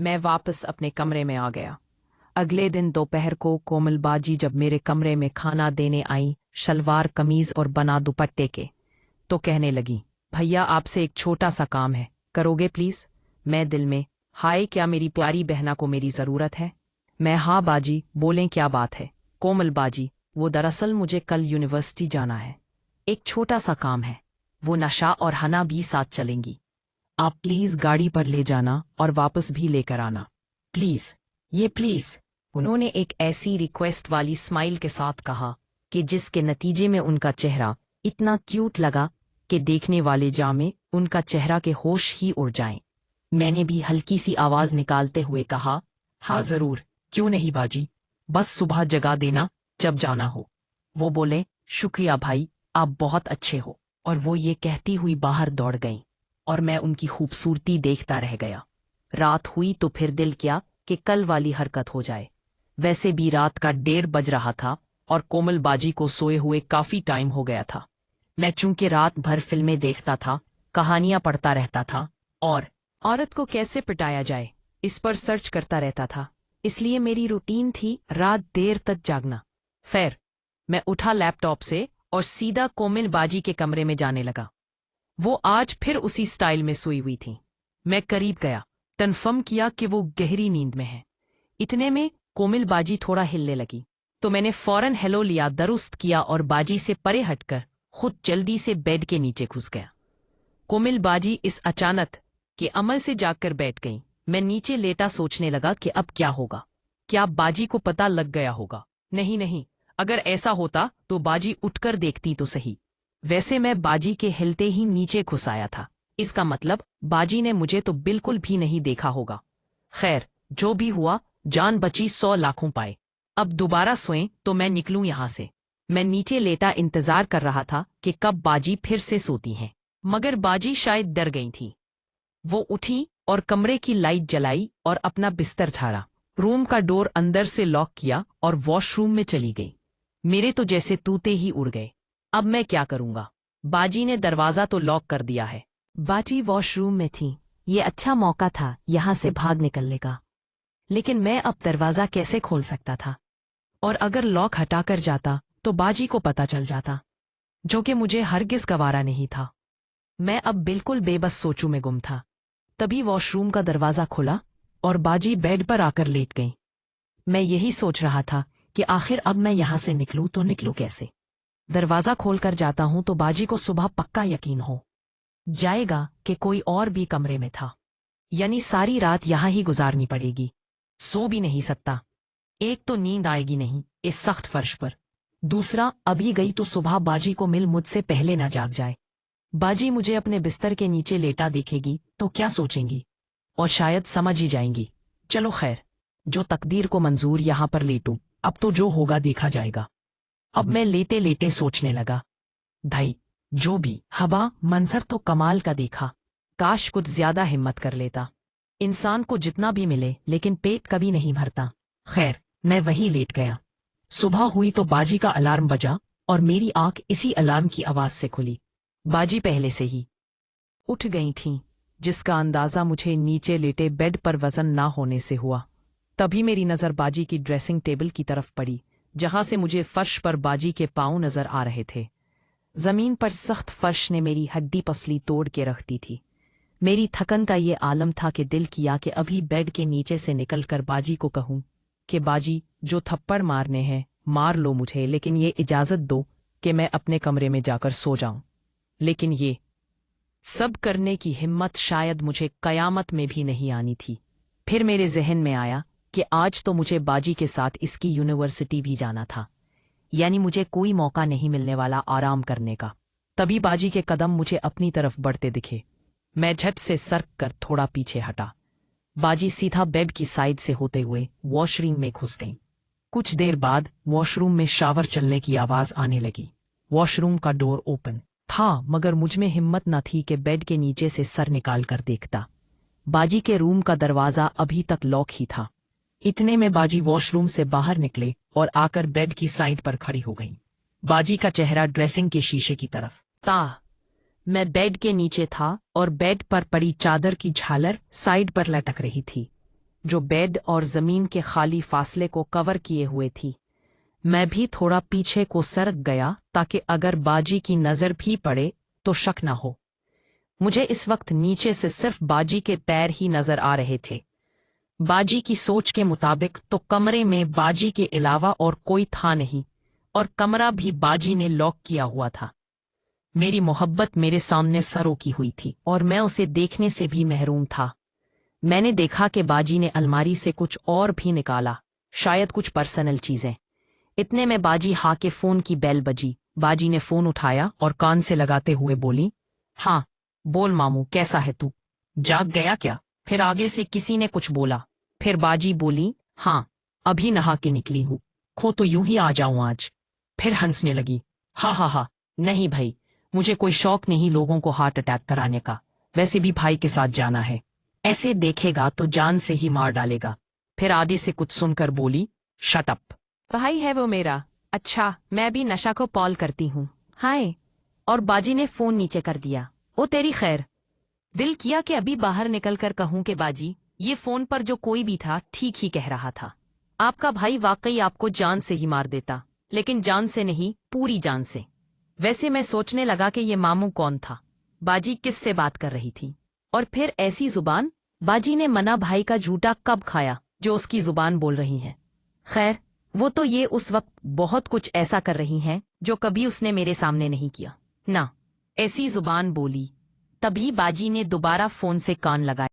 मैं वापस अपने कमरे में आ गया। अगले दिन दोपहर को कोमल बाजी जब मेरे कमरे में खाना देने आई, शलवार कमीज और बना दुपट्टे के, तो कहने लगी, भैया आपसे एक छोटा सा काम है, करोगे प्लीज? मैं दिल में, हाय क्या मेरी प्यारी बहना को मेरी जरूरत है? मैं, हाँ बाजी बोलें क्या बात है? कोमल बाजी, वो दरअसल मुझे कल यूनिवर्सिटी जाना है, एक छोटा सा काम है, वो नशा और हना भी साथ चलेंगी। आप प्लीज गाड़ी पर ले जाना और वापस भी लेकर आना, प्लीज, ये प्लीज। उन्होंने एक ऐसी रिक्वेस्ट वाली स्माइल के साथ कहा कि जिसके नतीजे में उनका चेहरा इतना क्यूट लगा कि देखने वाले जामे उनका चेहरा के होश ही उड़ जाएं। मैंने भी हल्की सी आवाज निकालते हुए कहा, हाँ जरूर, क्यों नहीं बाजी, बस सुबह जगा देना जब जाना हो। वो बोले, शुक्रिया भाई, आप बहुत अच्छे हो। और वो ये कहती हुई बाहर दौड़ गईं और मैं उनकी खूबसूरती देखता रह गया। रात हुई तो फिर दिल किया कि कल वाली हरकत हो जाए। वैसे भी रात का 1:30 बज रहा था और कोमल बाजी को सोए हुए काफी टाइम हो गया था। मैं चूंकि रात भर फिल्में देखता था, कहानियां पढ़ता रहता था और औरत को कैसे पिटाया जाए इस पर सर्च करता रहता था, इसलिए मेरी रूटीन थी रात देर तक जागना। खैर, मैं उठा लैपटॉप से और सीधा कोमल बाजी के कमरे में जाने लगा। वो आज फिर उसी स्टाइल में सोई हुई थी। मैं करीब गया, कन्फर्म किया कि वो गहरी नींद में है। इतने में कोमल बाजी थोड़ा हिलने लगी, तो मैंने फौरन हेलो लिया, दुरुस्त किया और बाजी से परे हटकर खुद जल्दी से बेड के नीचे घुस गया। कोमल बाजी इस अचानक के अमल से जागकर बैठ गई। मैं नीचे लेटा सोचने लगा कि अब क्या होगा। क्या बाजी को पता लग गया होगा? नहीं नहीं, अगर ऐसा होता तो बाजी उठकर देखती तो सही। वैसे मैं बाजी के हिलते ही नीचे घुस आया था, इसका मतलब बाजी ने मुझे तो बिल्कुल भी नहीं देखा होगा। खैर, जो भी हुआ, जान बची 100 लाखों पाए। अब दोबारा सोएं तो मैं निकलूं यहां से। मैं नीचे लेटा इंतजार कर रहा था कि कब बाजी फिर से सोती हैं, मगर बाजी शायद डर गई थी। वो उठी और कमरे की लाइट जलाई और अपना बिस्तर झाड़ा, रूम का डोर अंदर से लॉक किया और वॉशरूम में चली गई। मेरे तो जैसे तूते ही उड़ गए। अब मैं क्या करूंगा? बाजी ने दरवाजा तो लॉक कर दिया है। बाजी वॉशरूम में थी, ये अच्छा मौका था यहां से भाग निकलने का। लेकिन मैं अब दरवाजा कैसे खोल सकता था? और अगर लॉक हटाकर जाता तो बाजी को पता चल जाता, जो कि मुझे हरगिज गवारा नहीं था। मैं अब बिल्कुल बेबस सोचों में गुम था। तभी वॉशरूम का दरवाजा खुला और बाजी बेड पर आकर लेट गई। मैं यही सोच रहा था कि आखिर अब मैं यहां से निकलूं तो निकलूं कैसे? दरवाजा खोलकर जाता हूं तो बाजी को सुबह पक्का यकीन हो जाएगा कि कोई और भी कमरे में था, यानी सारी रात यहां ही गुजारनी पड़ेगी। सो भी नहीं सकता, एक तो नींद आएगी नहीं इस सख्त फर्श पर, दूसरा अभी गई तो सुबह बाजी को मिल मुझसे पहले ना जाग जाए। बाजी मुझे अपने बिस्तर के नीचे लेटा देखेगी तो क्या सोचेंगी, और शायद समझ ही जाएंगी। चलो खैर, जो तकदीर को मंजूर यहां पर लेटूं, अब तो जो होगा देखा जाएगा। अब मैं लेटे लेटे सोचने लगा, भाई जो भी हवा मंजर तो कमाल का देखा, काश कुछ ज्यादा हिम्मत कर लेता। इंसान को जितना भी मिले लेकिन पेट कभी नहीं भरता। खैर, मैं वहीं लेट गया। सुबह हुई तो बाजी का अलार्म बजा और मेरी आंख इसी अलार्म की आवाज से खुली। बाजी पहले से ही उठ गई थीं, जिसका अंदाजा मुझे नीचे लेटे बेड पर वजन ना होने से हुआ। तभी मेरी नजर बाजी की ड्रेसिंग टेबल की तरफ पड़ी, जहां से मुझे फर्श पर बाजी के पांव नजर आ रहे थे। जमीन पर सख्त फर्श ने मेरी हड्डी पसली तोड़ के रख दी थी। मेरी थकन का ये आलम था कि दिल किया कि अभी बेड के नीचे से निकलकर बाजी को कहूं कि बाजी, जो थप्पड़ मारने हैं मार लो मुझे, लेकिन ये इजाजत दो कि मैं अपने कमरे में जाकर सो जाऊं। लेकिन ये सब करने की हिम्मत शायद मुझे कयामत में भी नहीं आनी थी। फिर मेरे जहन में आया कि आज तो मुझे बाजी के साथ इसकी यूनिवर्सिटी भी जाना था, यानी मुझे कोई मौका नहीं मिलने वाला आराम करने का। तभी बाजी के कदम मुझे अपनी तरफ बढ़ते दिखे। मैं झट से सरक कर थोड़ा पीछे हटा। बाजी सीधा बेड की साइड से होते हुए वॉशरूम में घुस गई। कुछ देर बाद वॉशरूम में शावर चलने की आवाज आने लगी। वॉशरूम का डोर ओपन था, मगर मुझमें हिम्मत न थी कि बेड के नीचे से सर निकाल कर देखता। बाजी के रूम का दरवाजा अभी तक लॉक ही था। इतने में बाजी वॉशरूम से बाहर निकले और आकर बेड की साइड पर खड़ी हो गई। बाजी का चेहरा ड्रेसिंग के शीशे की तरफ था। मैं बेड के नीचे था और बेड पर पड़ी चादर की झालर साइड पर लटक रही थी। जो बेड और जमीन के खाली फासले को कवर किए हुए थी। मैं भी थोड़ा पीछे को सरक गया ताकि अगर बाजी की नजर भी पड़े तो शक न हो। मुझे इस वक्त नीचे से सिर्फ बाजी के पैर ही नजर आ रहे थे। बाजी की सोच के मुताबिक तो कमरे में बाजी के अलावा और कोई था नहीं, और कमरा भी बाजी ने लॉक किया हुआ था। मेरी मोहब्बत मेरे सामने सरों की हुई थी और मैं उसे देखने से भी महरूम था। मैंने देखा कि बाजी ने अलमारी से कुछ और भी निकाला, शायद कुछ पर्सनल चीजें। इतने में बाजी हाँ के फोन की बेल बजी। बाजी ने फोन उठाया और कान से लगाते हुए बोली, हाँ बोल मामू, कैसा है तू, जाग गया क्या? फिर आगे से किसी ने कुछ बोला। फिर बाजी बोली, हाँ अभी नहा के निकली हूँ, खो तो यूं ही आ जाऊं आज। फिर हंसने लगी, हा हा हा, नहीं भाई, मुझे कोई शौक नहीं लोगों को हार्ट अटैक कराने का, वैसे भी भाई के साथ जाना है, ऐसे देखेगा तो जान से ही मार डालेगा। फिर आगे से कुछ सुनकर बोली, शट अप। भाई है वो मेरा, अच्छा मैं भी नशा को पॉल करती हूँ, हाय। और बाजी ने फोन नीचे कर दिया। ओ तेरी खैर। दिल किया कि अभी बाहर निकलकर कहूं कि बाजी, ये फोन पर जो कोई भी था ठीक ही कह रहा था। आपका भाई वाकई आपको जान से ही मार देता, लेकिन जान से नहीं, पूरी जान से। वैसे मैं सोचने लगा कि ये मामू कौन था, बाजी किस से बात कर रही थी, और फिर ऐसी जुबान, बाजी ने मना भाई का झूठा कब खाया जो उसकी जुबान बोल रही है। खैर, वो तो ये उस वक्त बहुत कुछ ऐसा कर रही हैं जो कभी उसने मेरे सामने नहीं किया ना। ऐसी जुबान बोली। तभी बाजी ने दोबारा फोन से कान लगाया।